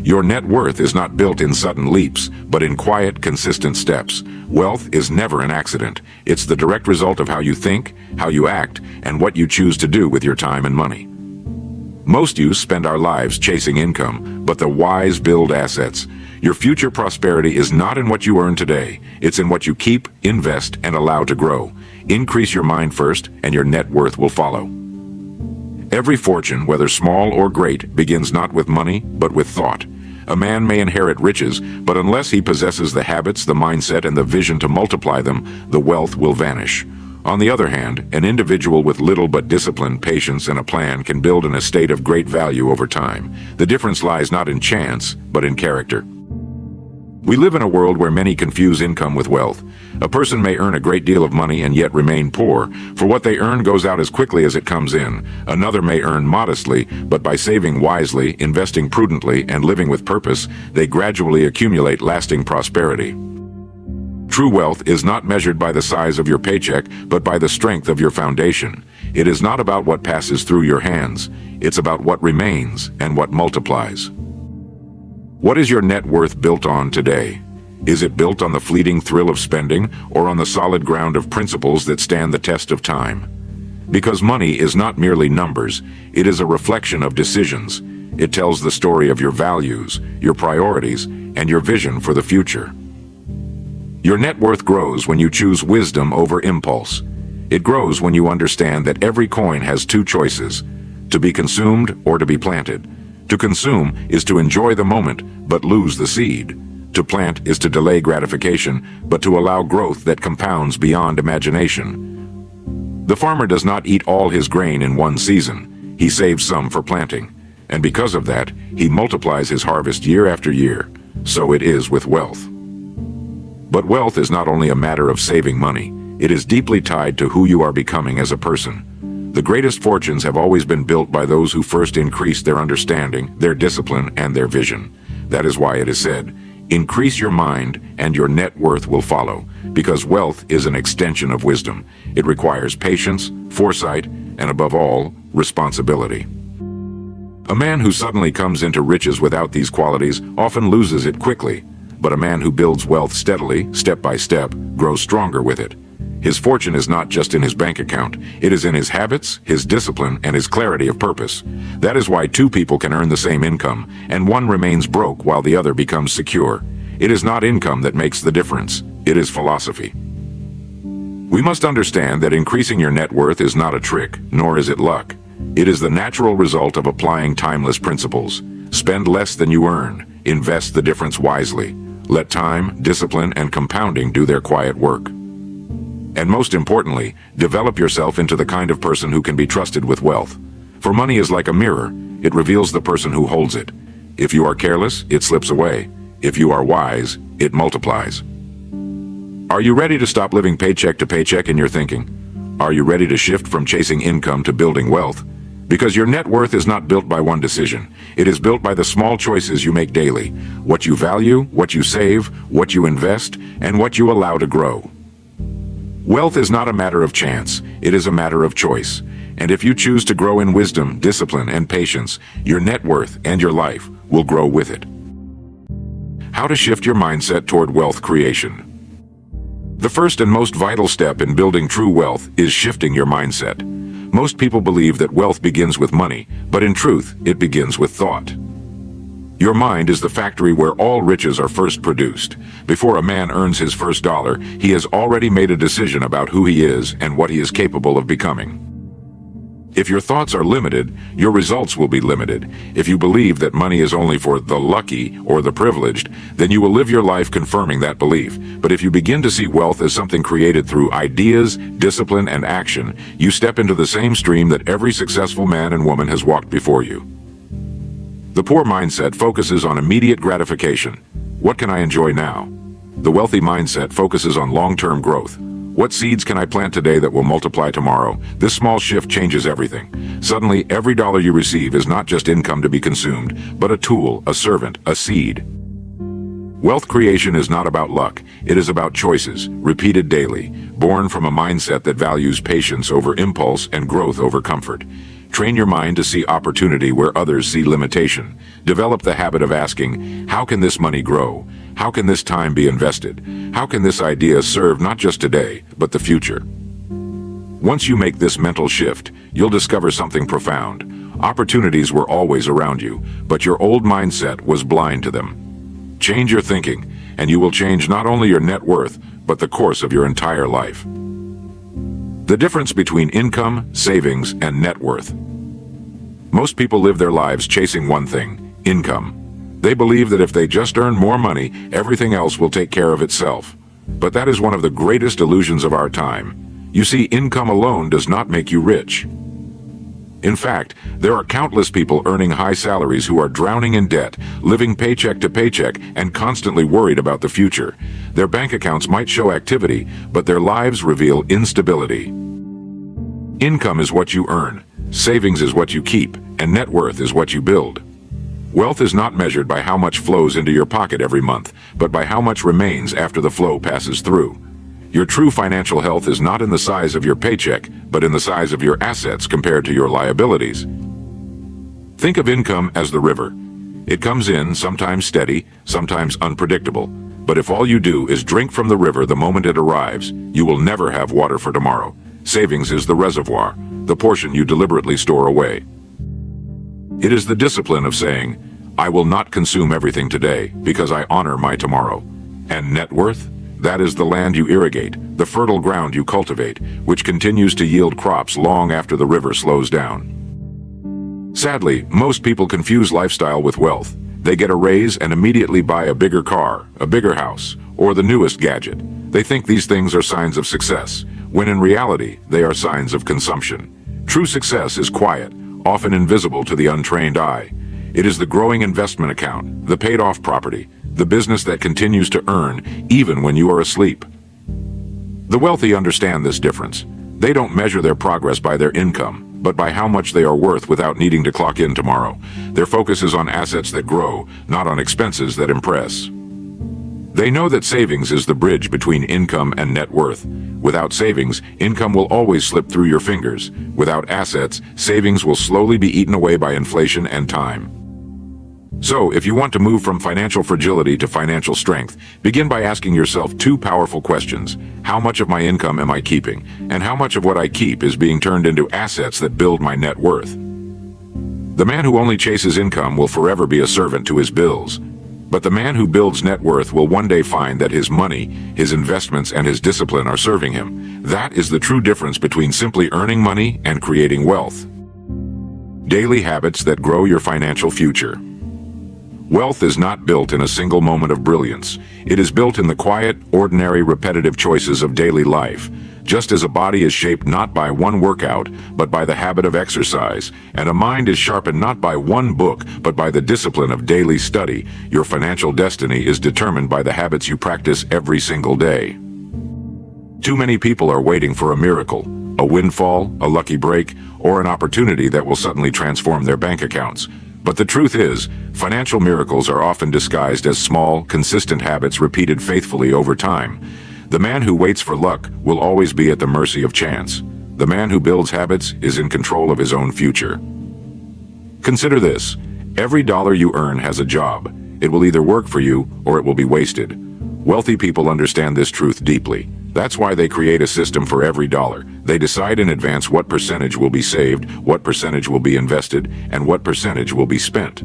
Your net worth is not built in sudden leaps, but in quiet, consistent steps. Wealth is never an accident. It's the direct result of how you think, how you act, and what you choose to do with your time and money. Most youth spend our lives chasing income, but the wise build assets. Your future prosperity is not in what you earn today. It's in what you keep, invest, and allow to grow. Increase your mind first, and your net worth will follow. Every fortune, whether small or great, begins not with money, but with thought. A man may inherit riches, but unless he possesses the habits, the mindset, and the vision to multiply them, the wealth will vanish. On the other hand, an individual with little but discipline, patience, and a plan can build an estate of great value over time. The difference lies not in chance, but in character. We live in a world where many confuse income with wealth. A person may earn a great deal of money and yet remain poor, for what they earn goes out as quickly as it comes in. Another may earn modestly, but by saving wisely, investing prudently, and living with purpose, they gradually accumulate lasting prosperity. True wealth is not measured by the size of your paycheck, but by the strength of your foundation. It is not about what passes through your hands. It's about what remains and what multiplies. What is your net worth built on today? Is it built on the fleeting thrill of spending, or on the solid ground of principles that stand the test of time? Because money is not merely numbers, it is a reflection of decisions. It tells the story of your values, your priorities, and your vision for the future. Your net worth grows when you choose wisdom over impulse. It grows when you understand that every coin has two choices: to be consumed or to be planted. To consume is to enjoy the moment, but lose the seed. To plant is to delay gratification, but to allow growth that compounds beyond imagination. The farmer does not eat all his grain in one season. He saves some for planting. And because of that, he multiplies his harvest year after year. So it is with wealth. But wealth is not only a matter of saving money. It is deeply tied to who you are becoming as a person. The greatest fortunes have always been built by those who first increased their understanding, their discipline, and their vision. That is why it is said, "Increase your mind, and your net worth will follow," because wealth is an extension of wisdom. It requires patience, foresight, and above all, responsibility. A man who suddenly comes into riches without these qualities often loses it quickly, but a man who builds wealth steadily, step by step, grows stronger with it. His fortune is not just in his bank account. It is in his habits, his discipline, and his clarity of purpose. That is why two people can earn the same income, and one remains broke while the other becomes secure. It is not income that makes the difference. It is philosophy. We must understand that increasing your net worth is not a trick, nor is it luck. It is the natural result of applying timeless principles. Spend less than you earn. Invest the difference wisely. Let time, discipline, and compounding do their quiet work. And most importantly, develop yourself into the kind of person who can be trusted with wealth. For money is like a mirror. It reveals the person who holds it. If you are careless, it slips away. If you are wise, it multiplies. Are you ready to stop living paycheck to paycheck in your thinking? Are you ready to shift from chasing income to building wealth? Because your net worth is not built by one decision. It is built by the small choices you make daily. What you value, what you save, what you invest, and what you allow to grow. Wealth is not a matter of chance, it is a matter of choice. And if you choose to grow in wisdom, discipline, and patience, your net worth and your life will grow with it. How to shift your mindset toward wealth creation. The first and most vital step in building true wealth is shifting your mindset. Most people believe that wealth begins with money, but in truth, it begins with thought. Your mind is the factory where all riches are first produced. Before a man earns his first dollar, he has already made a decision about who he is and what he is capable of becoming. If your thoughts are limited, your results will be limited. If you believe that money is only for the lucky or the privileged, then you will live your life confirming that belief. But if you begin to see wealth as something created through ideas, discipline, and action, you step into the same stream that every successful man and woman has walked before you. The poor mindset focuses on immediate gratification. What can I enjoy now? The wealthy mindset focuses on long-term growth. What seeds can I plant today that will multiply tomorrow? This small shift changes everything. Suddenly, every dollar you receive is not just income to be consumed, but a tool, a servant, a seed. Wealth creation is not about luck. It is about choices, repeated daily, born from a mindset that values patience over impulse and growth over comfort. Train your mind to see opportunity where others see limitation. Develop the habit of asking, how can this money grow? How can this time be invested? How can this idea serve not just today, but the future? Once you make this mental shift, you'll discover something profound. Opportunities were always around you, but your old mindset was blind to them. Change your thinking, and you will change not only your net worth, but the course of your entire life. The difference between income, savings, and net worth. Most people live their lives chasing one thing: income. They believe that if they just earn more money, everything else will take care of itself. But that is one of the greatest illusions of our time. You see, income alone does not make you rich. In fact, there are countless people earning high salaries who are drowning in debt, living paycheck to paycheck, and constantly worried about the future. Their bank accounts might show activity, but their lives reveal instability. Income is what you earn, savings is what you keep, and net worth is what you build. Wealth is not measured by how much flows into your pocket every month, but by how much remains after the flow passes through. Your true financial health is not in the size of your paycheck, but in the size of your assets compared to your liabilities. Think of income as the river. It comes in, sometimes steady, sometimes unpredictable. But if all you do is drink from the river the moment it arrives, you will never have water for tomorrow. Savings is the reservoir, the portion you deliberately store away. It is the discipline of saying, I will not consume everything today because I honor my tomorrow. And net worth? That is the land you irrigate, the fertile ground you cultivate, which continues to yield crops long after the river slows down. Sadly, most people confuse lifestyle with wealth. They get a raise and immediately buy a bigger car, a bigger house, or the newest gadget. They think these things are signs of success, when in reality, they are signs of consumption. True success is quiet, often invisible to the untrained eye. It is the growing investment account, the paid-off property, the business that continues to earn even when you are asleep. The wealthy understand this difference. They don't measure their progress by their income, but by how much they are worth without needing to clock in tomorrow. Their focus is on assets that grow, not on expenses that impress. They know that savings is the bridge between income and net worth. Without savings, income will always slip through your fingers. Without assets, savings will slowly be eaten away by inflation and time. So, if you want to move from financial fragility to financial strength, begin by asking yourself two powerful questions. How much of my income am I keeping? And how much of what I keep is being turned into assets that build my net worth? The man who only chases income will forever be a servant to his bills. But the man who builds net worth will one day find that his money, his investments, and his discipline are serving him. That is the true difference between simply earning money and creating wealth. Daily habits that grow your financial future. Wealth is not built in a single moment of brilliance. It is built in the quiet, ordinary, repetitive choices of daily life. Just as a body is shaped not by one workout, but by the habit of exercise, and a mind is sharpened not by one book, but by the discipline of daily study, your financial destiny is determined by the habits you practice every single day. Too many people are waiting for a miracle, a windfall, a lucky break, or an opportunity that will suddenly transform their bank accounts. But the truth is, financial miracles are often disguised as small, consistent habits repeated faithfully over time. The man who waits for luck will always be at the mercy of chance. The man who builds habits is in control of his own future. Consider this. Every dollar you earn has a job. It will either work for you or it will be wasted. Wealthy people understand this truth deeply. That's why they create a system for every dollar. They decide in advance what percentage will be saved, what percentage will be invested, and what percentage will be spent.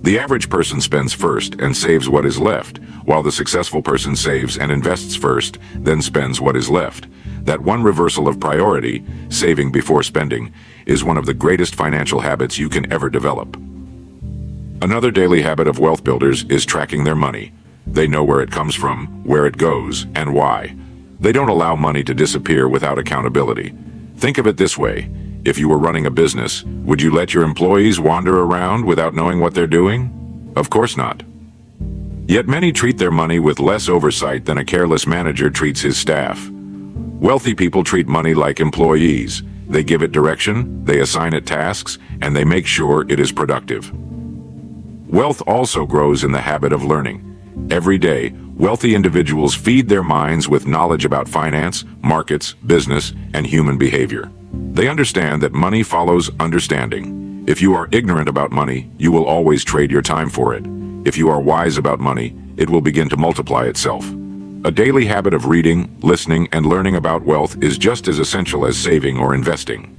The average person spends first and saves what is left, while the successful person saves and invests first, then spends what is left. That one reversal of priority, saving before spending, is one of the greatest financial habits you can ever develop. Another daily habit of wealth builders is tracking their money. They know where it comes from, where it goes, and why. They don't allow money to disappear without accountability. Think of it this way. If you were running a business, would you let your employees wander around without knowing what they're doing? Of course not. Yet many treat their money with less oversight than a careless manager treats his staff. Wealthy people treat money like employees. They give it direction, they assign it tasks, and they make sure it is productive. Wealth also grows in the habit of learning. Every day, wealthy individuals feed their minds with knowledge about finance, markets, business, and human behavior. They understand that money follows understanding. If you are ignorant about money, you will always trade your time for it. If you are wise about money, it will begin to multiply itself. A daily habit of reading, listening, and learning about wealth is just as essential as saving or investing.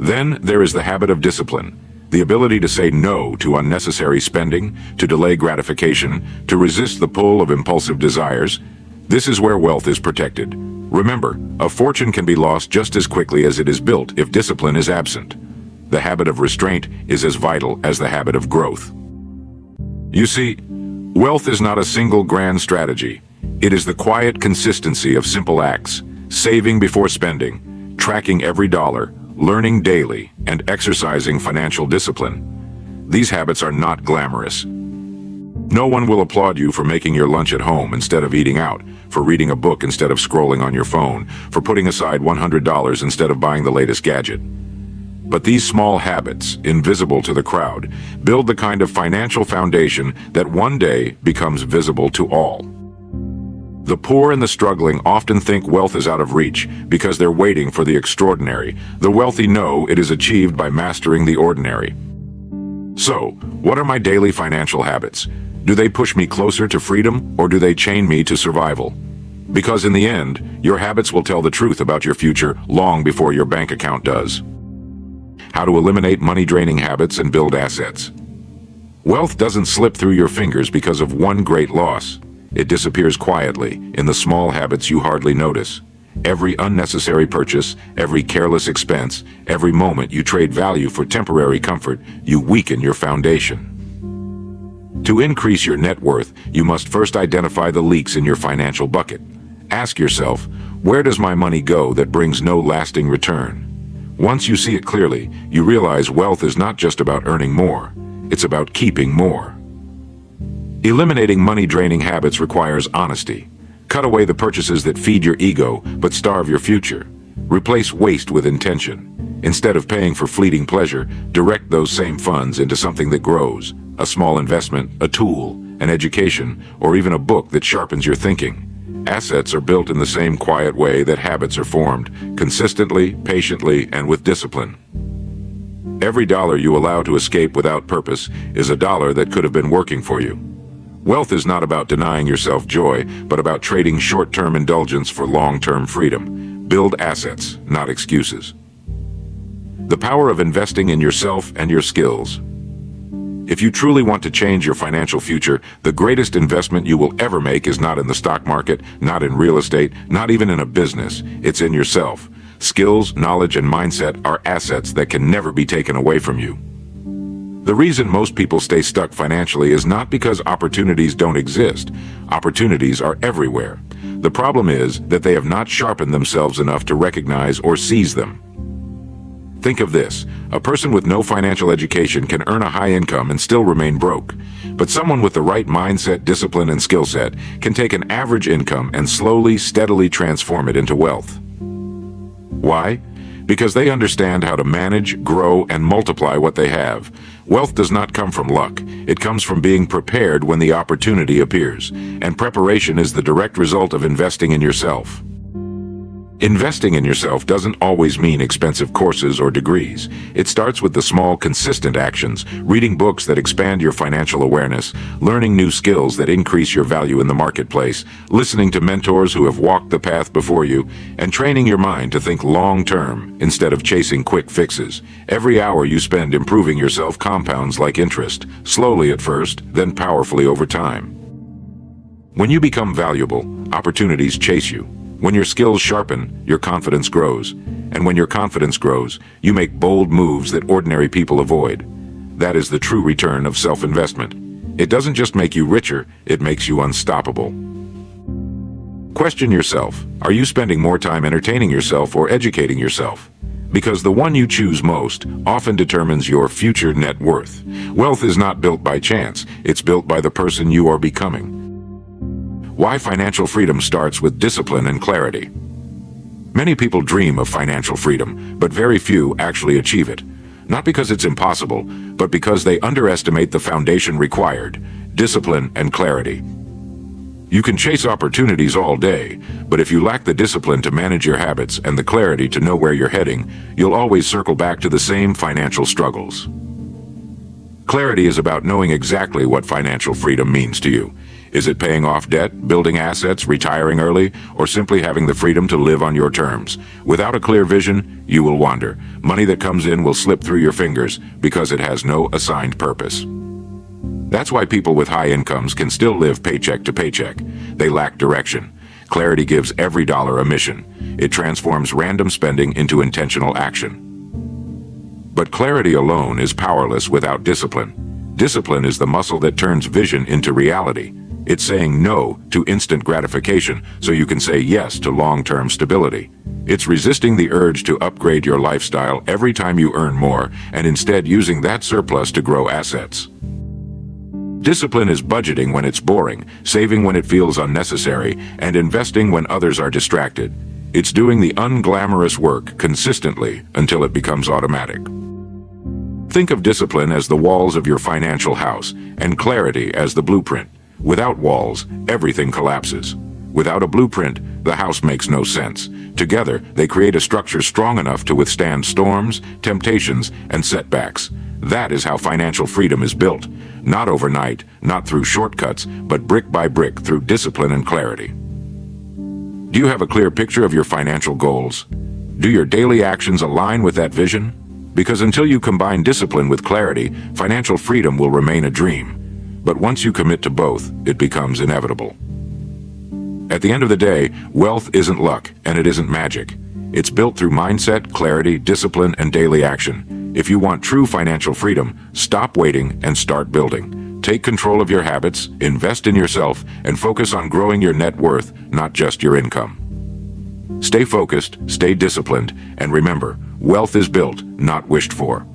Then there is the habit of discipline, the ability to say no to unnecessary spending, to delay gratification, to resist the pull of impulsive desires. This is where wealth is protected. Remember, a fortune can be lost just as quickly as it is built if discipline is absent. The habit of restraint is as vital as the habit of growth. You see, wealth is not a single grand strategy. It is the quiet consistency of simple acts, saving before spending, tracking every dollar, learning daily, and exercising financial discipline. These habits are not glamorous. No one will applaud you for making your lunch at home instead of eating out, for reading a book instead of scrolling on your phone, for putting aside $100 instead of buying the latest gadget. But these small habits, invisible to the crowd, build the kind of financial foundation that one day becomes visible to all. The poor and the struggling often think wealth is out of reach because they're waiting for the extraordinary. The wealthy know it is achieved by mastering the ordinary. So, what are my daily financial habits? Do they push me closer to freedom, or do they chain me to survival? Because in the end, your habits will tell the truth about your future long before your bank account does. How to eliminate money-draining habits and build assets. Wealth doesn't slip through your fingers because of one great loss. It disappears quietly in the small habits you hardly notice. Every unnecessary purchase, every careless expense, every moment you trade value for temporary comfort, you weaken your foundation. To increase your net worth, you must first identify the leaks in your financial bucket. Ask yourself, where does my money go that brings no lasting return? Once you see it clearly, you realize wealth is not just about earning more, it's about keeping more. Eliminating money-draining habits requires honesty. Cut away the purchases that feed your ego but starve your future. Replace waste with intention. Instead of paying for fleeting pleasure, direct those same funds into something that grows. A small investment, a tool, an education, or even a book that sharpens your thinking. Assets are built in the same quiet way that habits are formed, consistently, patiently, and with discipline. Every dollar you allow to escape without purpose is a dollar that could have been working for you. Wealth is not about denying yourself joy, but about trading short-term indulgence for long-term freedom. Build assets, not excuses. The power of investing in yourself and your skills. If you truly want to change your financial future, the greatest investment you will ever make is not in the stock market, not in real estate, not even in a business. It's in yourself. Skills, knowledge, and mindset are assets that can never be taken away from you. The reason most people stay stuck financially is not because opportunities don't exist. Opportunities are everywhere. The problem is that they have not sharpened themselves enough to recognize or seize them. Think of this. A person with no financial education can earn a high income and still remain broke. But someone with the right mindset, discipline, and skill set can take an average income and slowly, steadily transform it into wealth. Why? Because they understand how to manage, grow, and multiply what they have. Wealth does not come from luck. It comes from being prepared when the opportunity appears. And preparation is the direct result of investing in yourself. Investing in yourself doesn't always mean expensive courses or degrees. It starts with the small, consistent actions, reading books that expand your financial awareness, learning new skills that increase your value in the marketplace, listening to mentors who have walked the path before you, and training your mind to think long-term instead of chasing quick fixes. Every hour you spend improving yourself compounds like interest, slowly at first, then powerfully over time. When you become valuable, opportunities chase you. When your skills sharpen, your confidence grows. And when your confidence grows, you make bold moves that ordinary people avoid. That is the true return of self-investment. It doesn't just make you richer, it makes you unstoppable. Question yourself, are you spending more time entertaining yourself or educating yourself? Because the one you choose most often determines your future net worth. Wealth is not built by chance, it's built by the person you are becoming. Why financial freedom starts with discipline and clarity. Many people dream of financial freedom, but very few actually achieve it. Not because it's impossible, but because they underestimate the foundation required, discipline and clarity. You can chase opportunities all day, but if you lack the discipline to manage your habits and the clarity to know where you're heading, you'll always circle back to the same financial struggles. Clarity is about knowing exactly what financial freedom means to you. Is it paying off debt, building assets, retiring early, or simply having the freedom to live on your terms? Without a clear vision, you will wander. Money that comes in will slip through your fingers because it has no assigned purpose. That's why people with high incomes can still live paycheck to paycheck. They lack direction. Clarity gives every dollar a mission. It transforms random spending into intentional action. But clarity alone is powerless without discipline. Discipline is the muscle that turns vision into reality. It's saying no to instant gratification so you can say yes to long-term stability. It's resisting the urge to upgrade your lifestyle every time you earn more and instead using that surplus to grow assets. Discipline is budgeting when it's boring, saving when it feels unnecessary, and investing when others are distracted. It's doing the unglamorous work consistently until it becomes automatic. Think of discipline as the walls of your financial house, and clarity as the blueprint. Without walls, everything collapses. Without a blueprint, the house makes no sense. Together, they create a structure strong enough to withstand storms, temptations, and setbacks. That is how financial freedom is built. Not overnight, not through shortcuts, but brick by brick through discipline and clarity. Do you have a clear picture of your financial goals? Do your daily actions align with that vision? Because until you combine discipline with clarity, financial freedom will remain a dream. But once you commit to both, it becomes inevitable. At the end of the day, wealth isn't luck, and it isn't magic. It's built through mindset, clarity, discipline, and daily action. If you want true financial freedom, stop waiting and start building. Take control of your habits, invest in yourself, and focus on growing your net worth, not just your income. Stay focused, stay disciplined, and remember, wealth is built, not wished for.